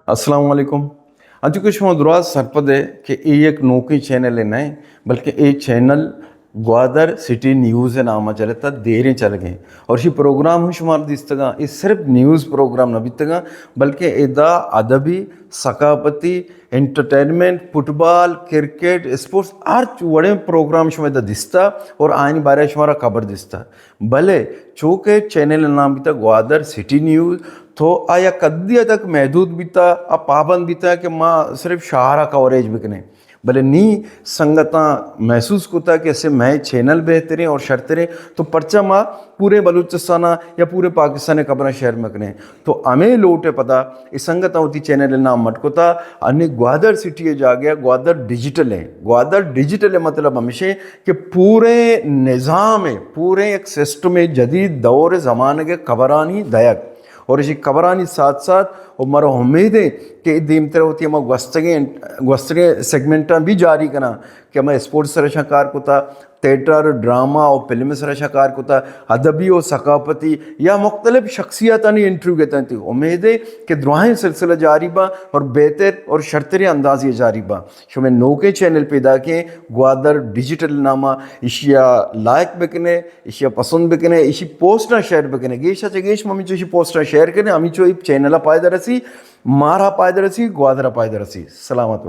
अस्सलाम वालेकुम। आज कुछ मौजूद सरपद है कि ये एक नौकरी चैनल है नहीं, बल्कि ये चैनल ग्वादर सिटी न्यूज़ नामा चलता देरें चल गए और इसी प्रोग्राम हूँ शुमार दिस्तगा ये सिर्फ न्यूज़ प्रोग्राम न बितगा बल्कि इदा अदबी सकाफती एंटरटेनमेंट फुटबॉल क्रिकेट स्पोर्ट्स हर बड़े प्रोग्राम शुमार इदा दिस्ता और आइन बारे शुमारा खबर दिस्ता भले चूँकि चैनल नाम बिता ग्वादर सिटी न्यूज़ तो आया कद्दिया तक महदूद बीता आ पाबंद बीता कि माँ सिर्फ शहरा कवरेज बिकने भले नी संगता महसूस होता कि ऐसे मैं चैनल बेहतरें और शर्तरें तो पर्चा माँ पूरे बलूचिस्ताना या पूरे पाकिस्तान कबरा शहर में करें तो हमें लोटे पता इस संगता होती चैनल नाम मटकोता अन्य ग्वादर सिटी जा गया ग्वादर डिजिटल है। ग्वादर डिजिटल है मतलब हमेशा कि पूरे निज़ाम है पूरे एक सिस्टम है जदीद दौर ज़माने के खबरानी दयक और इसी खबरानी साथ साथ और मरो उम्मीद है कि दीम तरह होती है हम गस्तगे सेगमेंटा भी जारी करना कि मैं स्पोर्ट्स सरशाकार को था थिएटर ड्रामा और फिल्म सरशाकार को था अदबी और सकाफती या मुख्तलिफ शख्सियत इंटरव्यू कहते थी। उम्मीद है कि दुआएं सिलसिला जारी बा और बेहतर और शर्तरे अंदाज ये जारी बा शो में नौके चैनल पैदा किए ग्वादर डिजिटल नामा इशिया लायक बिकने इशिया पसंद बिकने इसी पोस्टर शेयर बिकने गेशा चेगेश मम्मी चो पोस्टर शेयर करने अमी चो चैनल पायदा रसी मारा पायदा रसी ग्वादरा पायदा रसी सलामत।